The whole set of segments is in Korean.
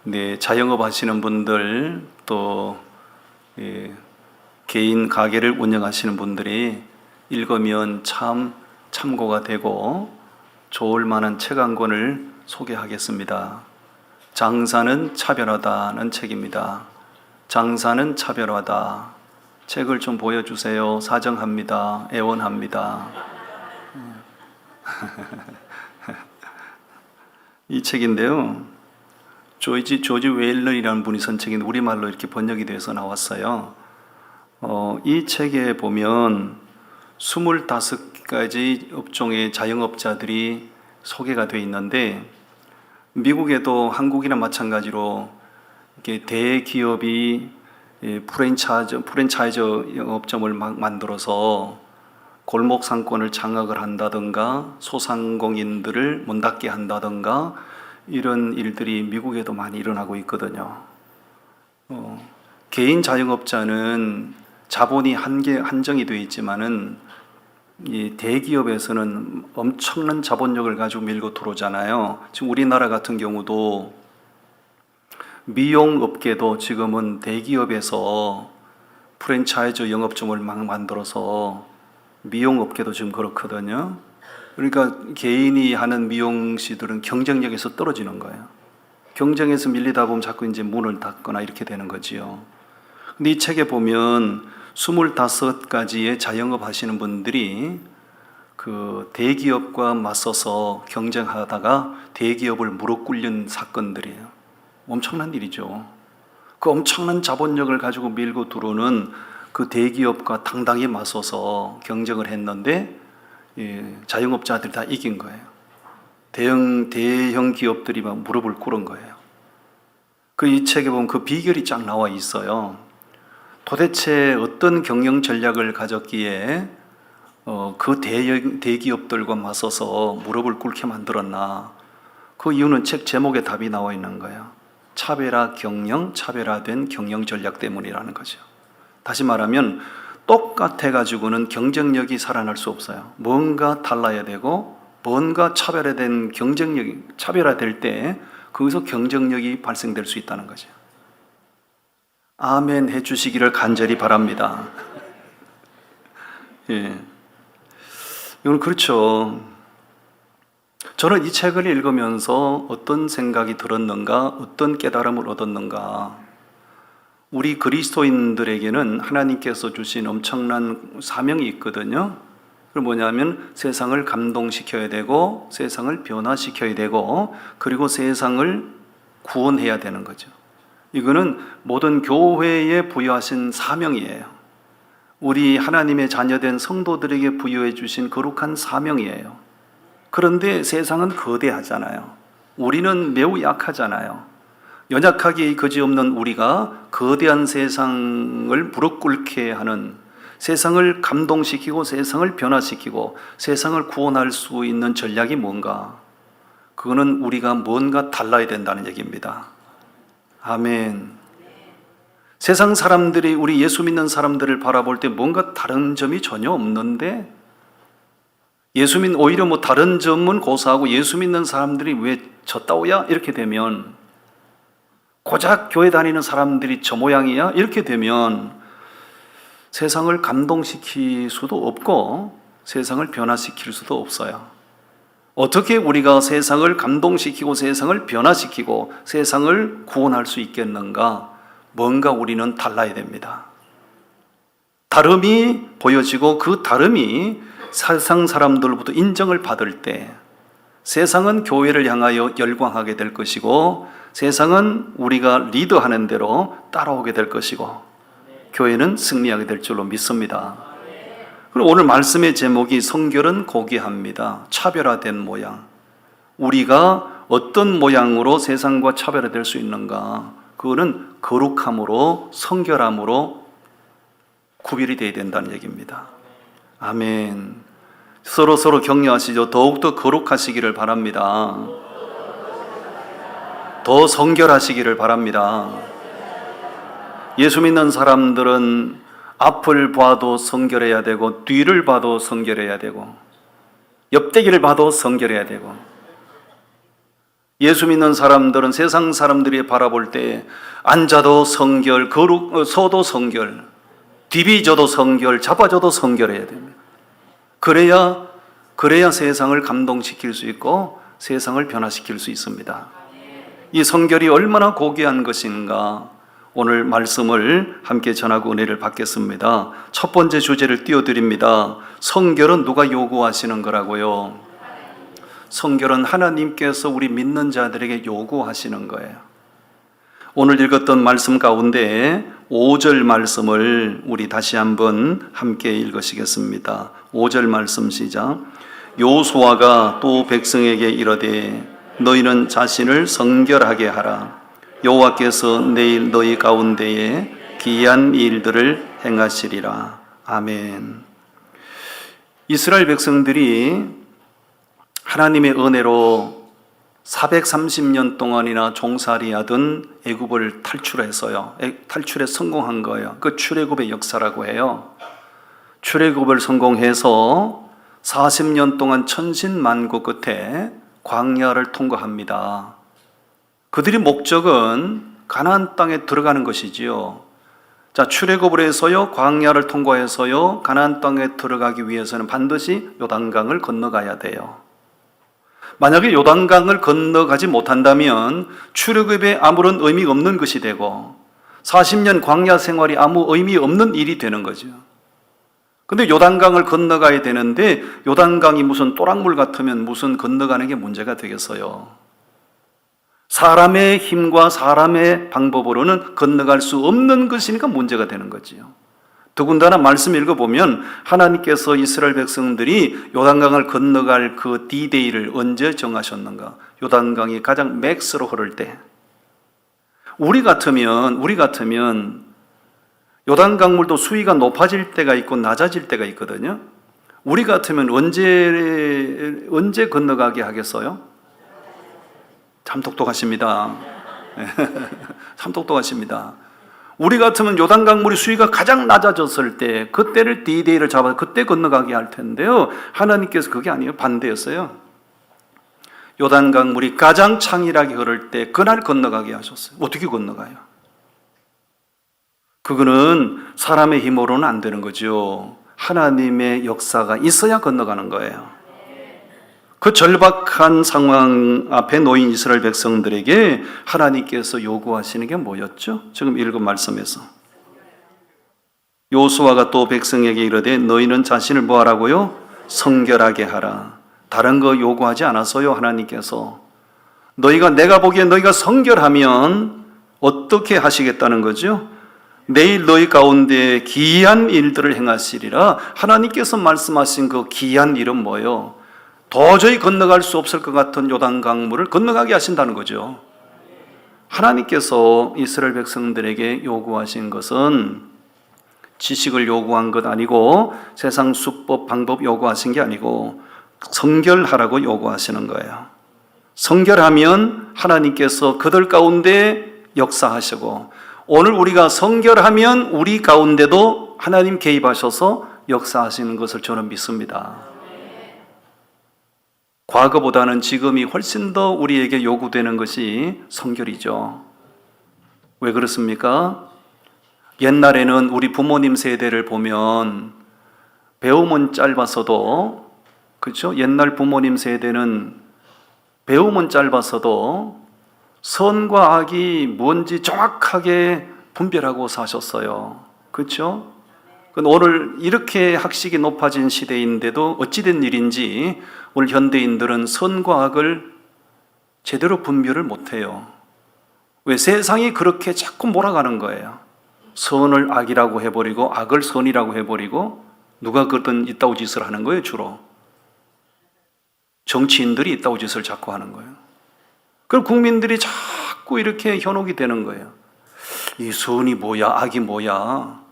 네, 자영업 하시는 분들 또 개인 가게를 운영하시는 분들이 읽으면 참 참고가 되고 좋을 만한 책 한 권을 소개하겠습니다. 장사는 차별화다는 책입니다. 장사는 차별화다. 책을 좀 보여주세요. 사정합니다. 애원합니다. 이 책인데요, 조지 웨일러이라는 분이 쓴 책인데 우리말로 이렇게 번역이 돼서 나왔어요. 이 책에 보면 25가지 업종의 자영업자들이 소개가 되어 있는데, 미국에도 한국이나 마찬가지로 이렇게 대기업이 프랜차이즈 영업점을 막 만들어서 골목 상권을 장악을 한다든가 소상공인들을 문 닫게 한다든가 이런 일들이 미국에도 많이 일어나고 있거든요. 개인 자영업자는 자본이 한정이 되어 있지만은 이 대기업에서는 엄청난 자본력을 가지고 밀고 들어오잖아요. 지금 우리나라 같은 경우도 미용업계도 지금은 대기업에서 프랜차이즈 영업점을 막 만들어서 미용업계도 지금 그렇거든요. 그러니까 개인이 하는 미용실들은 경쟁력에서 떨어지는 거예요. 경쟁에서 밀리다 보면 자꾸 이제 문을 닫거나 이렇게 되는 거지요. 근데 이 책에 보면 25가지의 자영업 하시는 분들이 그 대기업과 맞서서 경쟁하다가 대기업을 무릎 꿇는 사건들이에요. 엄청난 일이죠. 그 엄청난 자본력을 가지고 밀고 들어오는 그 대기업과 당당히 맞서서 경쟁을 했는데 자영업자들이 다 이긴 거예요. 대형 기업들이 막 무릎을 꿇은 거예요. 그 이 책에 보면 그 비결이 쫙 나와 있어요. 도대체 어떤 경영 전략을 가졌기에 그 대기업들과 맞서서 무릎을 꿇게 만들었나. 그 이유는 책 제목에 답이 나와 있는 거예요. 차별화 경영, 차별화된 경영 전략 때문이라는 거죠. 다시 말하면 똑같아 가지고는 경쟁력이 살아날 수 없어요. 뭔가 달라야 되고 뭔가 차별화된 경쟁력이 차별화될 때 거기서 경쟁력이 발생될 수 있다는 거죠. 아멘 해주시기를 간절히 바랍니다. 예, 이건 그렇죠. 저는 이 책을 읽으면서 어떤 생각이 들었는가, 어떤 깨달음을 얻었는가. 우리 그리스도인들에게는 하나님께서 주신 엄청난 사명이 있거든요. 그건 뭐냐면 세상을 감동시켜야 되고 세상을 변화시켜야 되고 그리고 세상을 구원해야 되는 거죠. 이거는 모든 교회에 부여하신 사명이에요. 우리 하나님의 자녀된 성도들에게 부여해 주신 거룩한 사명이에요. 그런데 세상은 거대하잖아요. 우리는 매우 약하잖아요. 연약하기 그지없는 우리가 거대한 세상을 무릎 꿇게 하는, 세상을 감동시키고 세상을 변화시키고 세상을 구원할 수 있는 전략이 뭔가? 그거는 우리가 뭔가 달라야 된다는 얘기입니다. 아멘. 세상 사람들이 우리 예수 믿는 사람들을 바라볼 때 뭔가 다른 점이 전혀 없는데, 오히려 다른 점은 고사하고 예수 믿는 사람들이 왜 저따오야? 이렇게 되면, 고작 교회 다니는 사람들이 저 모양이야? 이렇게 되면 세상을 감동시킬 수도 없고 세상을 변화시킬 수도 없어요. 어떻게 우리가 세상을 감동시키고 세상을 변화시키고 세상을 구원할 수 있겠는가? 뭔가 우리는 달라야 됩니다. 다름이 보여지고 그 다름이 세상 사람들로부터 인정을 받을 때 세상은 교회를 향하여 열광하게 될 것이고 세상은 우리가 리더하는 대로 따라오게 될 것이고 교회는 승리하게 될 줄로 믿습니다. 그리고 오늘 말씀의 제목이 성결은 고귀합니다. 차별화된 모양. 우리가 어떤 모양으로 세상과 차별화될 수 있는가? 그거는 거룩함으로 성결함으로 구별이 되어야 된다는 얘기입니다. 아멘. 서로 격려하시죠. 더욱더 거룩하시기를 바랍니다. 더 성결하시기를 바랍니다. 예수 믿는 사람들은 앞을 봐도 성결해야 되고 뒤를 봐도 성결해야 되고 옆대기를 봐도 성결해야 되고 예수 믿는 사람들은 세상 사람들이 바라볼 때 앉아도 성결, 서도 성결, 디비져도 성결, 잡아져도 성결해야 됩니다. 그래야 세상을 감동시킬 수 있고 세상을 변화시킬 수 있습니다. 이 성결이 얼마나 고귀한 것인가, 오늘 말씀을 함께 전하고 은혜를 받겠습니다. 첫 번째 주제를 띄워드립니다. 성결은 누가 요구하시는 거라고요? 성결은 하나님께서 우리 믿는 자들에게 요구하시는 거예요. 오늘 읽었던 말씀 가운데 5절 말씀을 우리 다시 한번 함께 읽으시겠습니다. 5절 말씀 시작. 여호수아가 또 백성에게 이르되 너희는 자신을 성결하게 하라. 여호와께서 내일 너희 가운데에 기이한 일들을 행하시리라. 아멘. 이스라엘 백성들이 하나님의 은혜로 430년 동안이나 종살이하던 애굽을 탈출해서요. 탈출에 성공한 거예요. 그 출애굽의 역사라고 해요. 출애굽을 성공해서 40년 동안 천신만고 끝에 광야를 통과합니다. 그들의 목적은 가나안 땅에 들어가는 것이지요. 자, 출애굽을 해서요, 광야를 통과해서요, 가나안 땅에 들어가기 위해서는 반드시 요단강을 건너가야 돼요. 만약에 요단강을 건너가지 못한다면 출애굽에 아무런 의미가 없는 것이 되고 40년 광야 생활이 아무 의미 없는 일이 되는 거죠. 근데 요단강을 건너가야 되는데 요단강이 무슨 또랑물 같으면 무슨 건너가는 게 문제가 되겠어요. 사람의 힘과 사람의 방법으로는 건너갈 수 없는 것이니까 문제가 되는 거지요. 더군다나 말씀 읽어보면 하나님께서 이스라엘 백성들이 요단강을 건너갈 그 D-Day를 언제 정하셨는가? 요단강이 가장 맥스로 흐를 때. 우리 같으면 요단강물도 수위가 높아질 때가 있고 낮아질 때가 있거든요. 우리 같으면 언제 건너가게 하겠어요? 참 똑똑하십니다. 참 똑똑하십니다. 우리 같으면 요단강물이 수위가 가장 낮아졌을 때 그때를 D-Day를 잡아서 그때 건너가게 할 텐데요. 하나님께서 그게 아니에요. 반대였어요. 요단강물이 가장 창일하게 흐를 때 그날 건너가게 하셨어요. 어떻게 건너가요? 그거는 사람의 힘으로는 안 되는 거죠. 하나님의 역사가 있어야 건너가는 거예요. 그 절박한 상황 앞에 놓인 이스라엘 백성들에게 하나님께서 요구하시는 게 뭐였죠? 지금 읽은 말씀에서 여호수아가 또 백성에게 이르되 너희는 자신을 뭐 하라고요? 성결하게 하라. 다른 거 요구하지 않았어요. 하나님께서 내가 보기에 너희가 성결하면 어떻게 하시겠다는 거죠? 내일 너희 가운데 기이한 일들을 행하시리라. 하나님께서 말씀하신 그 기이한 일은 뭐예요? 도저히 건너갈 수 없을 것 같은 요단강물을 건너가게 하신다는 거죠. 하나님께서 이스라엘 백성들에게 요구하신 것은 지식을 요구한 것 아니고 세상 수법 방법 요구하신 게 아니고 성결하라고 요구하시는 거예요. 성결하면 하나님께서 그들 가운데 역사하시고 오늘 우리가 성결하면 우리 가운데도 하나님 개입하셔서 역사하시는 것을 저는 믿습니다. 과거보다는 지금이 훨씬 더 우리에게 요구되는 것이 성결이죠. 왜 그렇습니까? 옛날에는 우리 부모님 세대를 보면 배움은 짧았어도, 그렇죠? 옛날 부모님 세대는 배움은 짧았어도 선과 악이 뭔지 정확하게 분별하고 사셨어요. 그렇죠? 오늘 이렇게 학식이 높아진 시대인데도 어찌된 일인지 오늘 현대인들은 선과 악을 제대로 분별을 못해요. 왜? 세상이 그렇게 자꾸 몰아가는 거예요. 선을 악이라고 해버리고 악을 선이라고 해버리고 누가 그런 이따구 짓을 하는 거예요. 주로 정치인들이 이따구 짓을 자꾸 하는 거예요. 그럼 국민들이 자꾸 이렇게 현혹이 되는 거예요. 이 선이 뭐야, 악이 뭐야.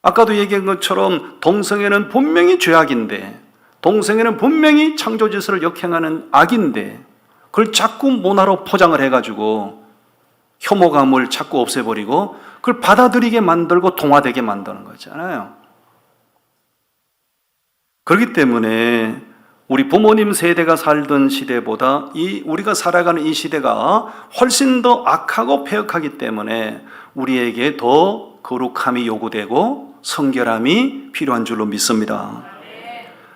아까도 얘기한 것처럼 동성애는 분명히 죄악인데, 동성애는 분명히 창조질서를 역행하는 악인데 그걸 자꾸 문화로 포장을 해가지고 혐오감을 자꾸 없애버리고 그걸 받아들이게 만들고 동화되게 만드는 거잖아요. 그렇기 때문에 우리 부모님 세대가 살던 시대보다 우리가 살아가는 이 시대가 훨씬 더 악하고 폐역하기 때문에 우리에게 더 거룩함이 요구되고 성결함이 필요한 줄로 믿습니다.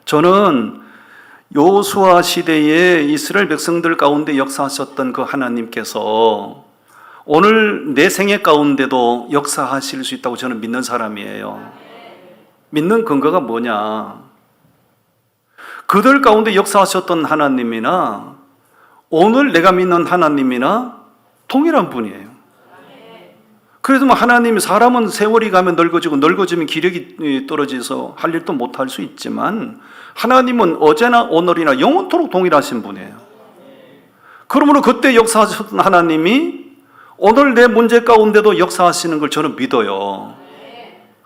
저는 여호수아 시대에 이스라엘 백성들 가운데 역사하셨던 그 하나님께서 오늘 내 생애 가운데도 역사하실 수 있다고 저는 믿는 사람이에요. 믿는 근거가 뭐냐? 그들 가운데 역사하셨던 하나님이나 오늘 내가 믿는 하나님이나 동일한 분이에요. 그래도 뭐 하나님, 사람은 세월이 가면 늙어지고 늙어지면 기력이 떨어져서 할 일도 못할 수 있지만 하나님은 어제나 오늘이나 영원토록 동일하신 분이에요. 그러므로 그때 역사하셨던 하나님이 오늘 내 문제 가운데도 역사하시는 걸 저는 믿어요.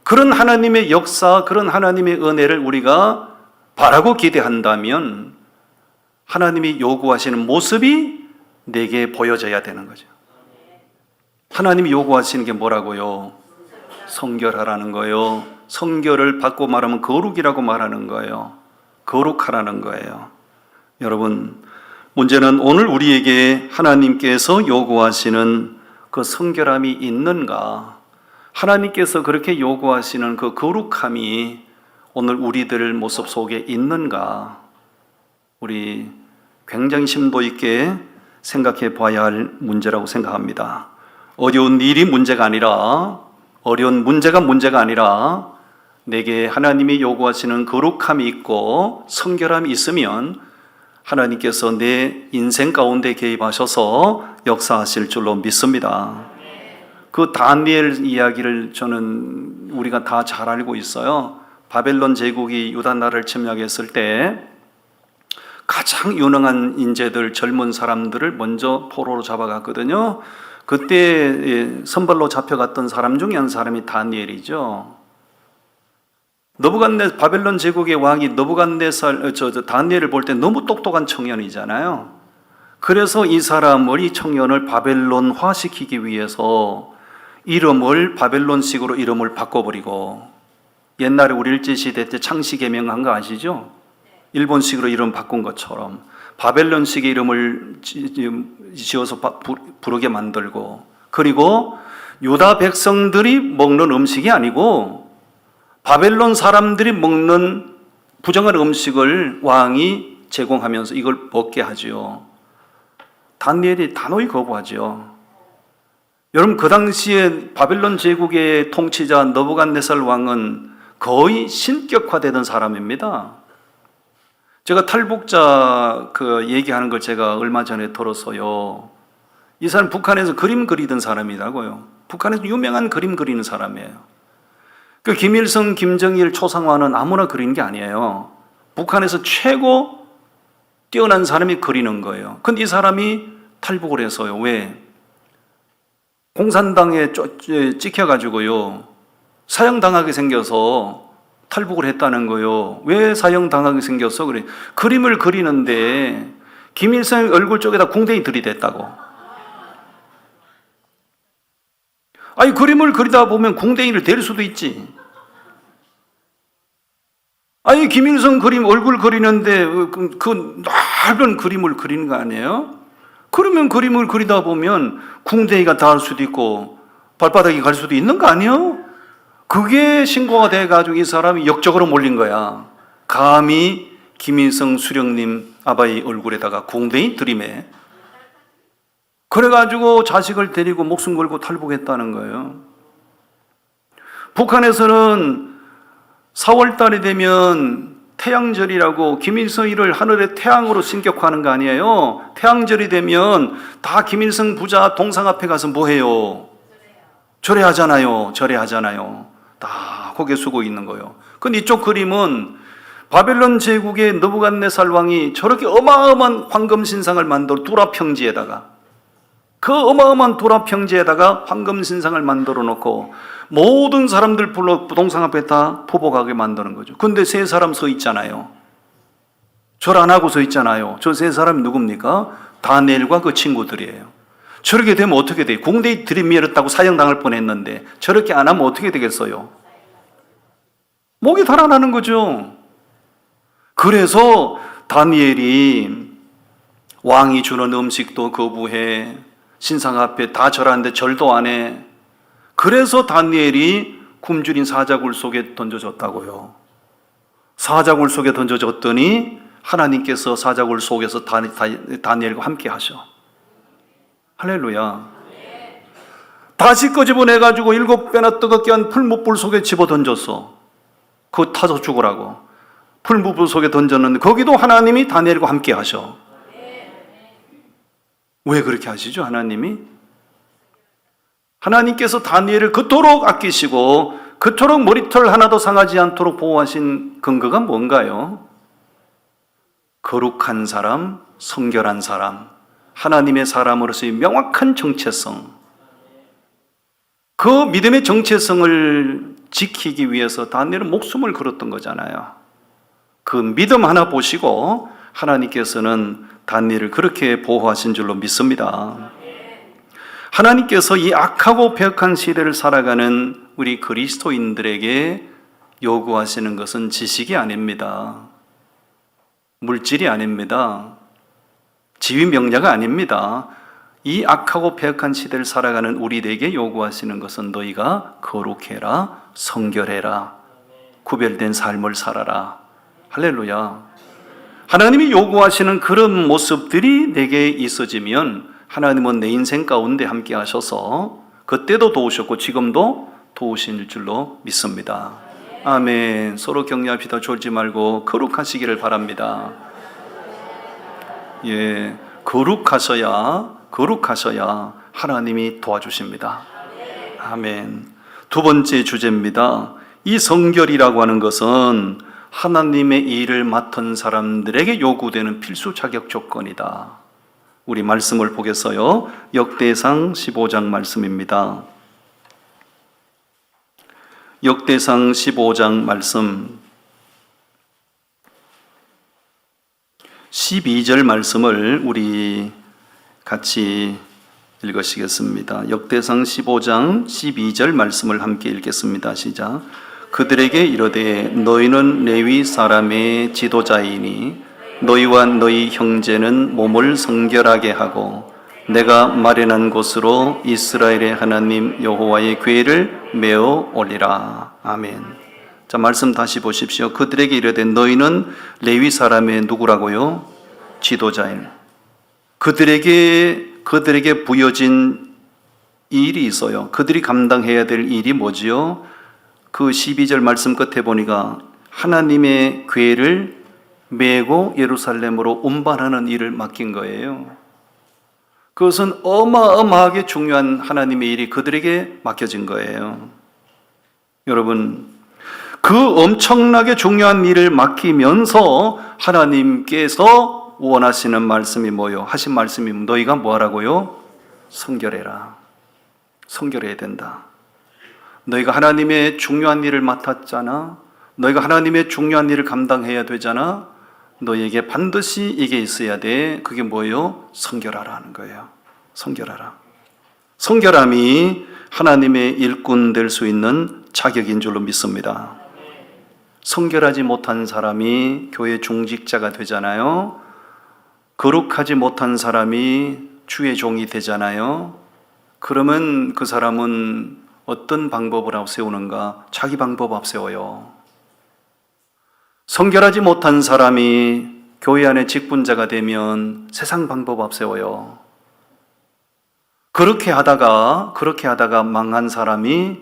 그런 하나님의 역사, 그런 하나님의 은혜를 우리가 바라고 기대한다면 하나님이 요구하시는 모습이 내게 보여져야 되는 거죠. 하나님이 요구하시는 게 뭐라고요? 성결하라는 거예요. 성결을 바꿔 말하면 거룩이라고 말하는 거예요. 거룩하라는 거예요. 여러분, 문제는 오늘 우리에게 하나님께서 요구하시는 그 성결함이 있는가? 하나님께서 그렇게 요구하시는 그 거룩함이 오늘 우리들 모습 속에 있는가? 우리 굉장히 심도 있게 생각해 봐야 할 문제라고 생각합니다. 어려운 일이 문제가 아니라, 어려운 문제가 아니라 내게 하나님이 요구하시는 거룩함이 있고 성결함이 있으면 하나님께서 내 인생 가운데 개입하셔서 역사하실 줄로 믿습니다. 그 다니엘 이야기를 저는 우리가 다 잘 알고 있어요. 바벨론 제국이 유다 나라를 침략했을 때 가장 유능한 인재들, 젊은 사람들을 먼저 포로로 잡아갔거든요. 그때 선발로 잡혀갔던 사람 중에 한 사람이 다니엘이죠. 바벨론 제국의 왕이 다니엘을 볼 때 너무 똑똑한 청년이잖아요. 그래서 이 청년을 바벨론화 시키기 위해서 이름을 바벨론식으로 이름을 바꿔버리고, 옛날에 우리 일제시대 때 창씨개명한 거 아시죠? 일본식으로 이름 바꾼 것처럼 바벨론식의 이름을 지어서 부르게 만들고, 그리고 유다 백성들이 먹는 음식이 아니고 바벨론 사람들이 먹는 부정한 음식을 왕이 제공하면서 이걸 먹게 하죠. 다니엘이 단호히 거부하죠. 여러분, 그 당시에 바벨론 제국의 통치자 느부갓네살 왕은 거의 신격화되던 사람입니다. 제가 탈북자 얘기하는 걸 제가 얼마 전에 들었어요. 이 사람 북한에서 그림 그리던 사람이라고요. 북한에서 유명한 그림 그리는 사람이에요. 그 김일성, 김정일 초상화는 아무나 그리는 게 아니에요. 북한에서 최고 뛰어난 사람이 그리는 거예요. 근데 이 사람이 탈북을 했어요. 왜? 공산당에 찍혀가지고요, 사형당하게 생겨서 탈북을 했다는 거예요. 왜 사형당하게 생겼어? 그래. 그림을 그리는데 김일성 얼굴 쪽에다 궁뎅이 들이댔다고. 아니, 그림을 그리다 보면 궁뎅이를 댈 수도 있지. 아니, 김일성 얼굴 그리는데 그 넓은 그림을 그리는 거 아니에요? 그러면 그림을 그리다 보면 궁뎅이가 닿을 수도 있고 발바닥이 갈 수도 있는 거 아니에요? 그게 신고가 돼가지고 이 사람이 역적으로 몰린 거야. 감히 김일성 수령님 아바이 얼굴에다가 궁뎅이 들이매. 그래가지고 자식을 데리고 목숨 걸고 탈북했다는 거예요. 북한에서는 4월 달이 되면 태양절이라고 김일성이를 하늘의 태양으로 신격화하는 거 아니에요? 태양절이 되면 다 김일성 부자 동상 앞에 가서 뭐 해요? 절해하잖아요. 다 고개 숙고 있는 거예요. 근데 이쪽 그림은 바벨론 제국의 느부갓네살 왕이 저렇게 어마어마한 황금 신상을 만들어 그 어마어마한 두라 평지에다가 황금 신상을 만들어 놓고 모든 사람들 불러 부동산 앞에 다 포복하게 만드는 거죠. 근데 세 사람 서 있잖아요. 절 안 하고 서 있잖아요. 저 세 사람이 누굽니까? 다니엘과 그 친구들이에요. 저렇게 되면 어떻게 돼요? 궁뎅이 들이밀었다고 사형당할 뻔했는데 저렇게 안 하면 어떻게 되겠어요? 목이 달아나는 거죠. 그래서 다니엘이 왕이 주는 음식도 거부해, 신상 앞에 다 절하는데 절도 안 해. 그래서 다니엘이 굶주린 사자굴 속에 던져졌다고요. 사자굴 속에 던져졌더니 하나님께서 사자굴 속에서 다니엘과 함께 하셔. 할렐루야. 다시 끄집어내가지고 7배나 뜨겁게 한 풀무불 속에 집어 던졌어. 그거 타서 죽으라고. 풀무불 속에 던졌는데 거기도 하나님이 다니엘과 함께 하셔. 왜 그렇게 하시죠? 하나님께서 다니엘을 그토록 아끼시고 그토록 머리털 하나도 상하지 않도록 보호하신 근거가 뭔가요? 거룩한 사람, 성결한 사람, 하나님의 사람으로서의 명확한 정체성, 그 믿음의 정체성을 지키기 위해서 다니엘은 목숨을 걸었던 거잖아요. 그 믿음 하나 보시고 하나님께서는 다니엘을 그렇게 보호하신 줄로 믿습니다. 하나님께서 이 악하고 배역한 시대를 살아가는 우리 그리스도인들에게 요구하시는 것은 지식이 아닙니다. 물질이 아닙니다. 지위명예가 아닙니다. 이 악하고 배역한 시대를 살아가는 우리에게 요구하시는 것은 너희가 거룩해라, 성결해라, 구별된 삶을 살아라. 할렐루야. 하나님이 요구하시는 그런 모습들이 내게 있어지면 하나님은 내 인생 가운데 함께 하셔서 그때도 도우셨고 지금도 도우실 줄로 믿습니다. 아멘. 서로 격려합시다. 졸지 말고 거룩하시기를 바랍니다. 예, 거룩하셔야 하나님이 도와주십니다. 아멘. 두 번째 주제입니다. 이 성결이라고 하는 것은 하나님의 일을 맡은 사람들에게 요구되는 필수 자격 조건이다. 우리 말씀을 보겠어요. 역대상 15장 말씀입니다. 역대상 15장 말씀 12절 말씀을 우리 같이 읽으시겠습니다. 역대상 15장 12절 말씀을 함께 읽겠습니다. 시작. 그들에게 이르되 너희는 레위 사람의 지도자이니 너희와 너희 형제는 몸을 성결하게 하고 내가 마련한 곳으로 이스라엘의 하나님 여호와의 궤를 메어 올리라. 아멘. 자, 말씀 다시 보십시오. 그들에게 이르되 너희는 레위 사람의 누구라고요? 지도자인. 그들에게 부여진 일이 있어요. 그들이 감당해야 될 일이 뭐지요? 그 12절 말씀 끝에 보니까 하나님의 궤를 메고 예루살렘으로 운반하는 일을 맡긴 거예요. 그것은 어마어마하게 중요한 하나님의 일이 그들에게 맡겨진 거예요. 여러분, 그 엄청나게 중요한 일을 맡기면서 하나님께서 원하시는 말씀이 뭐요? 하신 말씀이 너희가 뭐 하라고요? 성결해라. 성결해야 된다. 너희가 하나님의 중요한 일을 맡았잖아. 너희가 하나님의 중요한 일을 감당해야 되잖아. 너희에게 반드시 이게 있어야 돼. 그게 뭐예요? 성결하라 하는 거예요. 성결하라. 성결함이 하나님의 일꾼 될 수 있는 자격인 줄로 믿습니다. 성결하지 못한 사람이 교회 중직자가 되잖아요. 거룩하지 못한 사람이 주의 종이 되잖아요. 그러면 그 사람은 어떤 방법을 앞세우는가? 자기 방법 앞세워요. 성결하지 못한 사람이 교회 안에 직분자가 되면 세상 방법 앞세워요. 그렇게 하다가 망한 사람이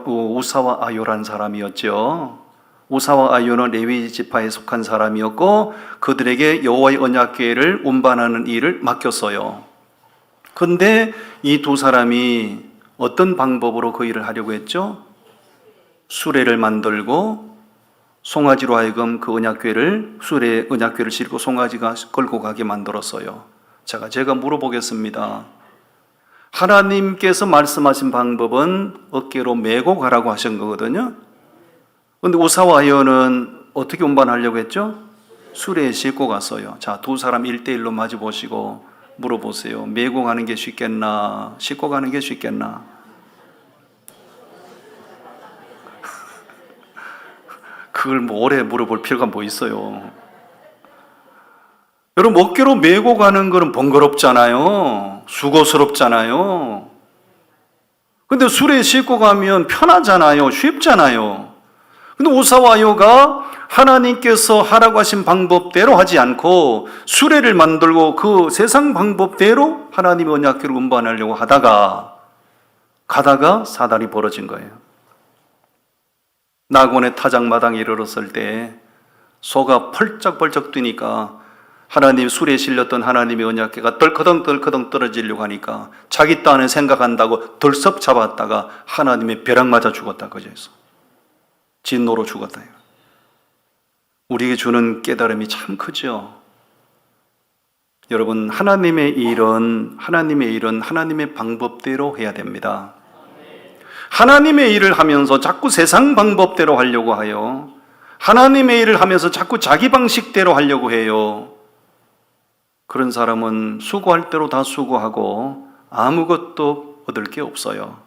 우사와 아요란 사람이었죠. 우사와 아요는 레위 지파에 속한 사람이었고 그들에게 여호와의 언약궤를 운반하는 일을 맡겼어요. 그런데 이 두 사람이 어떤 방법으로 그 일을 하려고 했죠? 수레를 만들고 송아지로 하여금 그 수레에 언약궤를 싣고 송아지가 끌고 가게 만들었어요. 제가 물어보겠습니다. 하나님께서 말씀하신 방법은 어깨로 메고 가라고 하신 거거든요. 그런데 우사와 아요는 어떻게 운반하려고 했죠? 수레에 싣고 갔어요. 자, 두 사람 1대1로 마주 보시고 물어보세요. 메고 가는 게 쉽겠나? 싣고 가는 게 쉽겠나? 그걸 뭐 오래 물어볼 필요가 뭐 있어요. 여러분, 어깨로 메고 가는 거는 번거롭잖아요. 수고스럽잖아요. 근데 수레에 싣고 가면 편하잖아요. 쉽잖아요. 근데 오사와요가 하나님께서 하라고 하신 방법대로 하지 않고 수레를 만들고 그 세상 방법대로 하나님의 언약궤를 운반하려고 가다가 사단이 벌어진 거예요. 낙원의 타작마당에 이르렀을 때 소가 펄쩍펄쩍 뛰니까 하나님 수레에 실렸던 하나님의 언약궤가 덜커덩 떨어지려고 하니까 자기 딴에 생각한다고 덜썩 잡았다가 하나님의 벼락 맞아 죽었다. 그제서 진노로 죽었다. 우리에게 주는 깨달음이 참 크죠. 여러분, 하나님의 일은 하나님의 방법대로 해야 됩니다. 하나님의 일을 하면서 자꾸 세상 방법대로 하려고 하여 하나님의 일을 하면서 자꾸 자기 방식대로 하려고 해요. 그런 사람은 수고할 대로 다 수고하고 아무것도 얻을 게 없어요.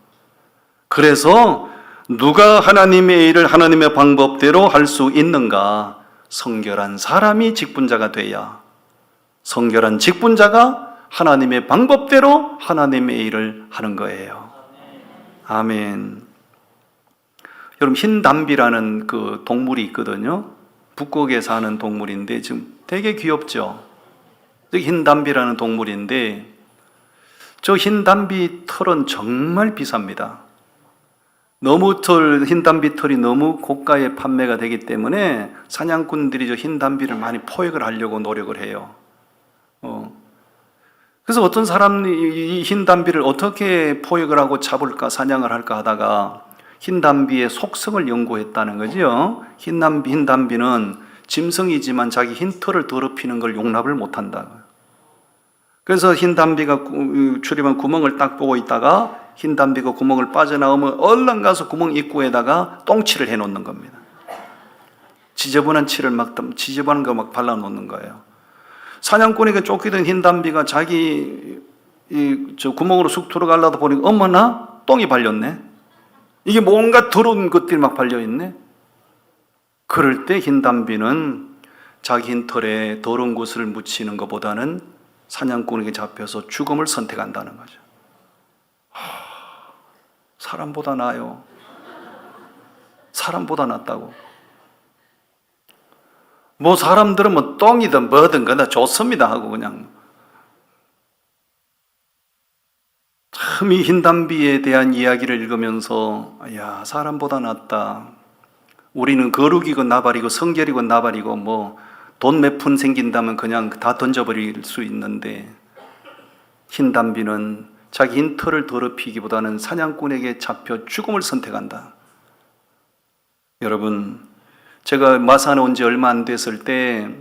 그래서 누가 하나님의 일을 하나님의 방법대로 할 수 있는가? 성결한 사람이 직분자가 돼야, 성결한 직분자가 하나님의 방법대로 하나님의 일을 하는 거예요. 아멘. 여러분, 흰담비라는 그 동물이 있거든요. 북극에 사는 동물인데 지금 되게 귀엽죠. 흰담비라는 동물인데 저 흰담비 털은 정말 비쌉니다. 흰담비 털이 너무 고가에 판매가 되기 때문에 사냥꾼들이 저 흰담비를 많이 포획을 하려고 노력을 해요. 그래서 어떤 사람이 이 흰담비를 어떻게 포획을 하고 잡을까, 사냥을 할까 하다가 흰담비의 속성을 연구했다는 거죠. 흰담비는 짐승이지만 자기 흰 털을 더럽히는 걸 용납을 못한다. 그래서 흰담비가 출입한 구멍을 딱 보고 있다가 흰담비가 구멍을 빠져나오면 얼른 가서 구멍 입구에다가 똥칠을 해놓는 겁니다. 지저분한 거 막 발라놓는 거예요. 사냥꾼에게 쫓기던 흰담비가 자기 저 구멍으로 쑥 들어가려다 보니까 어머나 똥이 발렸네. 이게 뭔가 더러운 것들이 막 발려있네. 그럴 때 흰담비는 자기 흰 털에 더러운 것을 묻히는 것보다는 사냥꾼에게 잡혀서 죽음을 선택한다는 거죠. 사람보다 나아요. 사람보다 낫다고. 뭐 사람들은 뭐 똥이든 뭐든 그나 좋습니다 하고 그냥. 참 이 흰담비에 대한 이야기를 읽으면서 야, 사람보다 낫다. 우리는 거룩이고 나발이고 성결이고 나발이고 뭐 돈 몇 푼 생긴다면 그냥 다 던져버릴 수 있는데 흰담비는 자기 흰 털을 더럽히기보다는 사냥꾼에게 잡혀 죽음을 선택한다. 여러분, 제가 마산에 온 지 얼마 안 됐을 때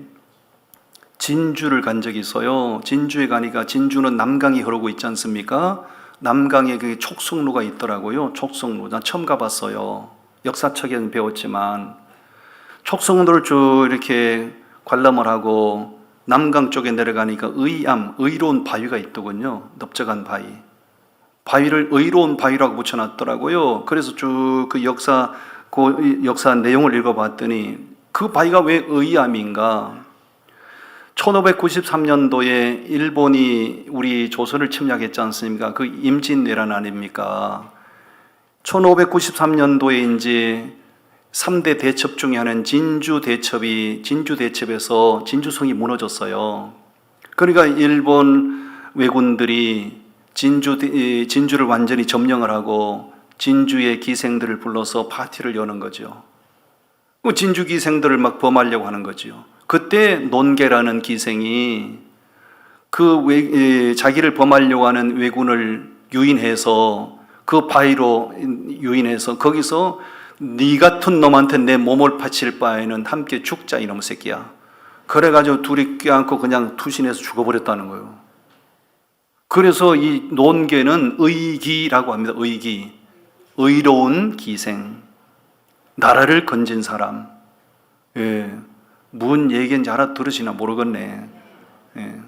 진주를 간 적이 있어요. 진주에 가니까 진주는 남강이 흐르고 있지 않습니까? 남강에 그 촉성로가 있더라고요. 촉성로. 난 처음 가봤어요. 역사책에는 배웠지만 촉성로를 쭉 이렇게 관람을 하고 남강 쪽에 내려가니까 의로운 바위가 있더군요. 넓적한 바위. 바위를 의로운 바위라고 붙여놨더라고요. 그래서 쭉 그 역사 내용을 읽어봤더니 그 바위가 왜 의암인가? 1593년도에 일본이 우리 조선을 침략했지 않습니까? 그 임진왜란 아닙니까? 1593년도에 이제 3대 대첩 중에 하나인 진주 대첩에서 진주성이 무너졌어요. 그러니까 일본 왜군들이 진주를 완전히 점령을 하고 진주의 기생들을 불러서 파티를 여는 거죠. 진주 기생들을 막 범하려고 하는 거죠. 그때 논개라는 기생이 자기를 범하려고 하는 왜군을 유인해서 그 바위로 유인해서 거기서 네 같은 놈한테 내 몸을 바칠 바에는 함께 죽자 이놈 새끼야. 그래가지고 둘이 껴안고 그냥 투신해서 죽어버렸다는 거예요. 그래서 이 논개는 의기라고 합니다. 의기. 의로운 기생. 나라를 건진 사람. 예. 무슨 얘기인지 알아들으시나 모르겠네. 예.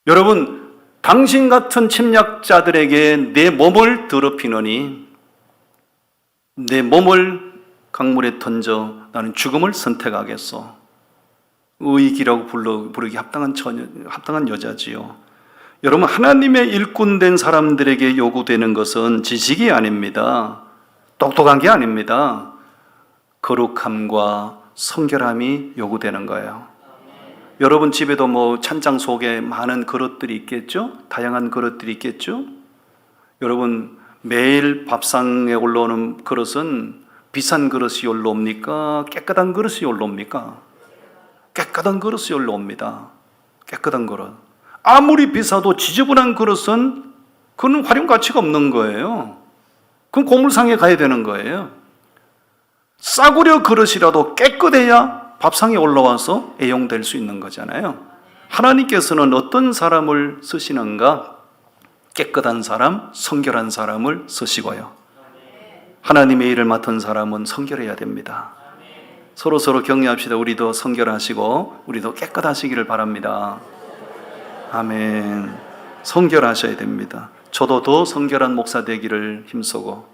여러분, 당신 같은 침략자들에게 내 몸을 더럽히느니 내 몸을 강물에 던져 나는 죽음을 선택하겠소. 의기라고 부르기 합당한 여자지요. 여러분, 하나님의 일꾼된 사람들에게 요구되는 것은 지식이 아닙니다. 똑똑한 게 아닙니다. 거룩함과 성결함이 요구되는 거예요. 여러분 집에도 뭐 찬장 속에 많은 그릇들이 있겠죠? 다양한 그릇들이 있겠죠? 여러분 매일 밥상에 올라오는 그릇은 비싼 그릇이 올라옵니까? 깨끗한 그릇이 올라옵니까? 깨끗한 그릇이 올라옵니다. 깨끗한 그릇. 아무리 비싸도 지저분한 그릇은 그건 활용 가치가 없는 거예요. 그건 고물상에 가야 되는 거예요. 싸구려 그릇이라도 깨끗해야 밥상에 올라와서 애용될 수 있는 거잖아요. 하나님께서는 어떤 사람을 쓰시는가? 깨끗한 사람, 성결한 사람을 쓰시고요. 하나님의 일을 맡은 사람은 성결해야 됩니다. 서로 격려합시다. 우리도 성결하시고 우리도 깨끗하시기를 바랍니다. 아멘. 성결하셔야 됩니다. 저도 더 성결한 목사 되기를 힘쓰고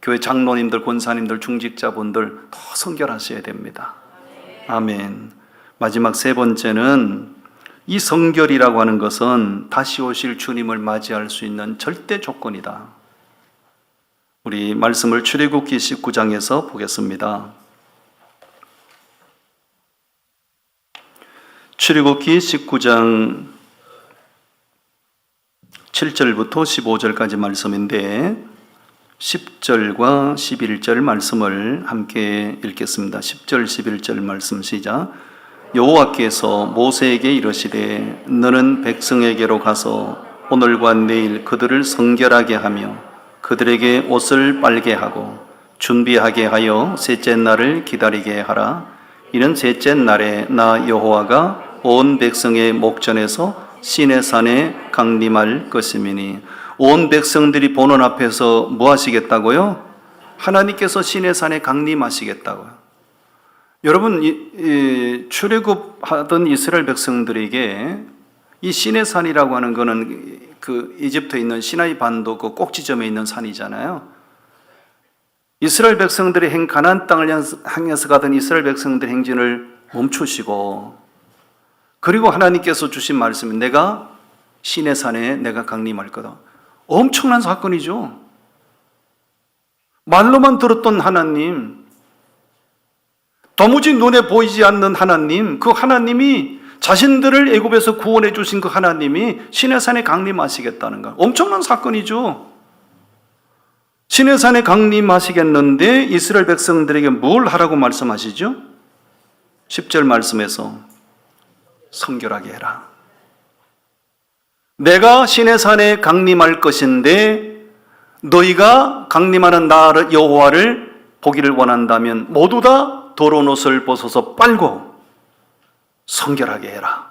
교회 장로님들, 권사님들, 중직자분들 더 성결하셔야 됩니다. 아멘. 마지막 세 번째는 이 성결이라고 하는 것은 다시 오실 주님을 맞이할 수 있는 절대 조건이다. 우리 말씀을 출애굽기 19장에서 보겠습니다. 출애굽기 19장 7절부터 15절까지 말씀인데 10절과 11절 말씀을 함께 읽겠습니다. 10절 11절 말씀 시작. 여호와께서 모세에게 이르시되 너는 백성에게로 가서 오늘과 내일 그들을 성결하게 하며 그들에게 옷을 빨게 하고 준비하게 하여 셋째 날을 기다리게 하라. 이는 셋째 날에 나 여호와가 온 백성의 목전에서 시내산에 강림할 것임이니. 온 백성들이 보는 앞에서 뭐 하시겠다고요? 하나님께서 시내산에 강림하시겠다고요. 여러분, 출애굽하던 이스라엘 백성들에게 이 시내산이라고 하는 거는 그 이집트에 있는 시나이 반도 그 꼭지점에 있는 산이잖아요. 이스라엘 백성들이 가나안 땅을 향해서 가던 이스라엘 백성들의 행진을 멈추시고, 그리고 하나님께서 주신 말씀은 내가 시내산에 내가 강림할 거다. 엄청난 사건이죠. 말로만 들었던 하나님, 도무지 눈에 보이지 않는 하나님, 그 하나님이 자신들을 애굽에서 구원해 주신 그 하나님이 시내산에 강림하시겠다는 것, 엄청난 사건이죠. 시내산에 강림하시겠는데 이스라엘 백성들에게 뭘 하라고 말씀하시죠? 10절 말씀에서 성결하게 해라. 내가 시내산에 강림할 것인데 너희가 강림하는 나 여호와를 보기를 원한다면 모두 다 더러운 옷을 벗어서 빨고 성결하게 해라.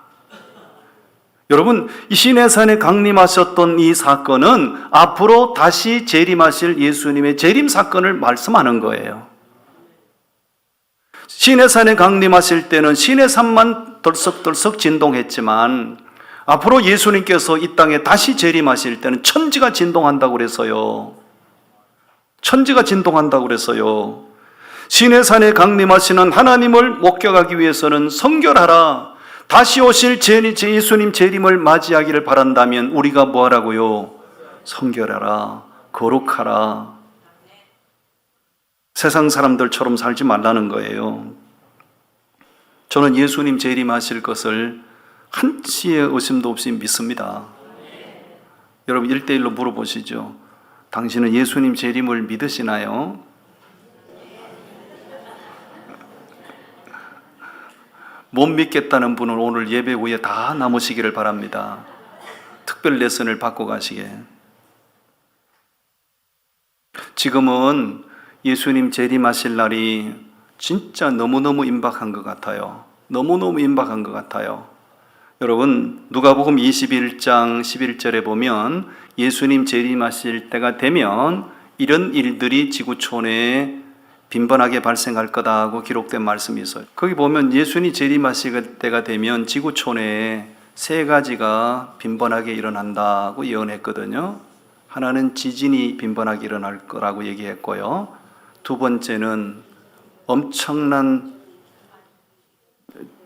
여러분, 이 시내산에 강림하셨던 이 사건은 앞으로 다시 재림하실 예수님의 재림 사건을 말씀하는 거예요. 시내산에 강림하실 때는 시내산만 덜썩덜썩 진동했지만 앞으로 예수님께서 이 땅에 다시 재림하실 때는 천지가 진동한다고 그래서요. 천지가 진동한다고 그래서요. 시내산에 강림하시는 하나님을 목격하기 위해서는 성결하라. 다시 오실 예수님 재림을 맞이하기를 바란다면 우리가 뭐 하라고요? 성결하라. 거룩하라. 세상 사람들처럼 살지 말라는 거예요. 저는 예수님 재림하실 것을 한치의 의심도 없이 믿습니다. 여러분 1대1로 물어보시죠. 당신은 예수님 재림을 믿으시나요? 못 믿겠다는 분은 오늘 예배 후에 다 남으시기를 바랍니다. 특별 레슨을 받고 가시게. 지금은 예수님 재림하실 날이 진짜 너무너무 임박한 것 같아요. 너무너무 임박한 것 같아요. 여러분, 누가복음 21장 11절에 보면 예수님 재림하실 때가 되면 이런 일들이 지구촌에 빈번하게 발생할 거다 하고 기록된 말씀이 있어요. 거기 보면 예수님 재림하실 때가 되면 지구촌에 세 가지가 빈번하게 일어난다고 예언했거든요. 하나는 지진이 빈번하게 일어날 거라고 얘기했고요. 두 번째는 엄청난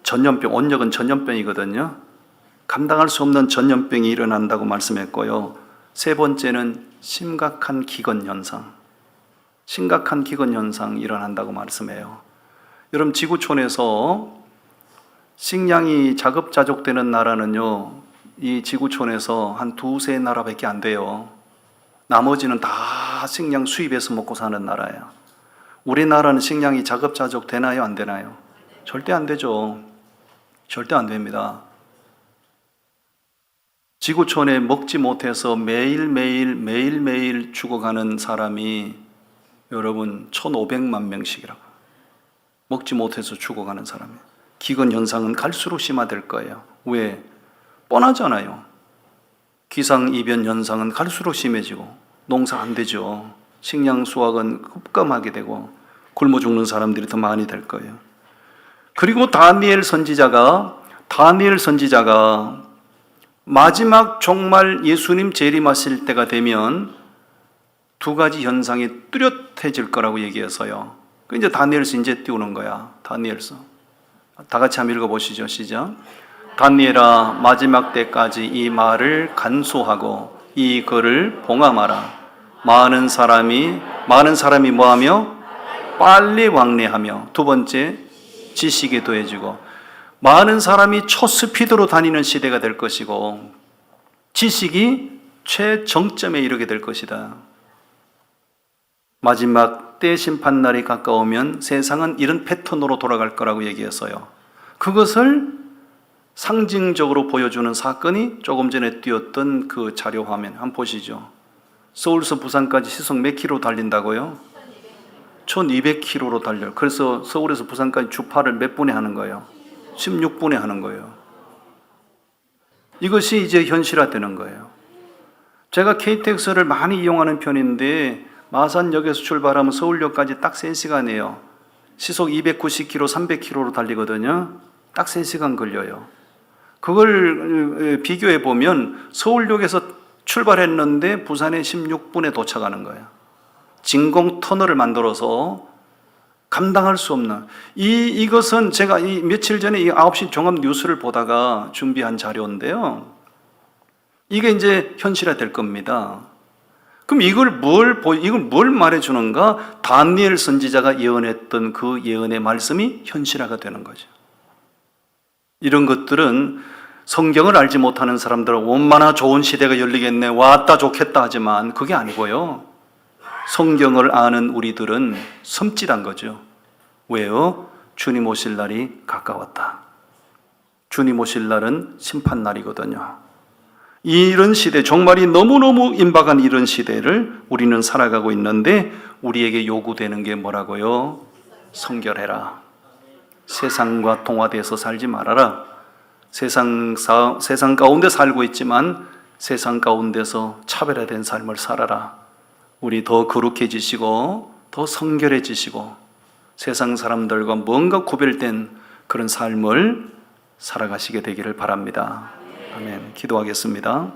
전염병, 온역은 전염병이거든요. 감당할 수 없는 전염병이 일어난다고 말씀했고요. 세 번째는 심각한 기근 현상. 심각한 기근 현상이 일어난다고 말씀해요. 여러분, 지구촌에서 식량이 자급자족되는 나라는요, 이 지구촌에서 한 두세 나라밖에 안 돼요. 나머지는 다 식량 수입해서 먹고 사는 나라예요. 우리나라는 식량이 자급자족 되나요? 안 되나요? 절대 안 되죠. 절대 안 됩니다. 지구촌에 먹지 못해서 매일매일 죽어가는 사람이 여러분 1,500만 명씩이라고. 먹지 못해서 죽어가는 사람이. 기근 현상은 갈수록 심화될 거예요. 왜? 뻔하잖아요. 기상이변 현상은 갈수록 심해지고 농사 안 되죠. 식량 수확은 급감하게 되고 굶어 죽는 사람들이 더 많이 될 거예요. 그리고 다니엘 선지자가 마지막 종말 예수님 재림하실 때가 되면 두 가지 현상이 뚜렷해질 거라고 얘기해서요. 그 이제 다니엘서 이제 띄우는 거야. 다니엘서. 다 같이 한번 읽어보시죠. 시작. 다니엘아, 마지막 때까지 이 말을 간수하고 이 글을 봉함하라. 많은 사람이 뭐하며? 빨리 왕래하며. 두 번째, 지식이 더해지고. 많은 사람이 초스피드로 다니는 시대가 될 것이고 지식이 최정점에 이르게 될 것이다. 마지막 때 심판날이 가까우면 세상은 이런 패턴으로 돌아갈 거라고 얘기했어요. 그것을 상징적으로 보여주는 사건이 조금 전에 띄웠던 그 자료 화면 한번 보시죠. 서울에서 부산까지 시속 몇 킬로 달린다고요? 1200km로 달려요. 그래서 서울에서 부산까지 주파를 몇 분에 하는 거예요? 16분에 하는 거예요. 이것이 이제 현실화되는 거예요. 제가 KTX를 많이 이용하는 편인데 마산역에서 출발하면 서울역까지 딱 3시간이에요. 시속 290km, 300km로 달리거든요. 딱 3시간 걸려요. 그걸 비교해 보면 서울역에서 출발했는데 부산에 16분에 도착하는 거예요. 진공 터널을 만들어서 감당할 수 없는 이것은 제가 며칠 전에 이 9시 종합 뉴스를 보다가 준비한 자료인데요. 이게 이제 현실화 될 겁니다. 그럼 이걸 뭘 말해주는가? 다니엘 선지자가 예언했던 그 예언의 말씀이 현실화가 되는 거죠. 이런 것들은 성경을 알지 못하는 사람들은 얼마나 좋은 시대가 열리겠네, 왔다 좋겠다 하지만 그게 아니고요. 성경을 아는 우리들은 섬찟한 거죠. 왜요? 주님 오실 날이 가까웠다. 주님 오실 날은 심판날이거든요. 이런 시대, 종말이 너무너무 임박한 이런 시대를 우리는 살아가고 있는데 우리에게 요구되는 게 뭐라고요? 성결해라. 세상과 동화돼서 살지 말아라. 세상 가운데 살고 있지만 세상 가운데서 차별화된 삶을 살아라. 우리 더 거룩해지시고 더 성결해지시고 세상 사람들과 뭔가 구별된 그런 삶을 살아가시게 되기를 바랍니다. 아멘. 기도하겠습니다.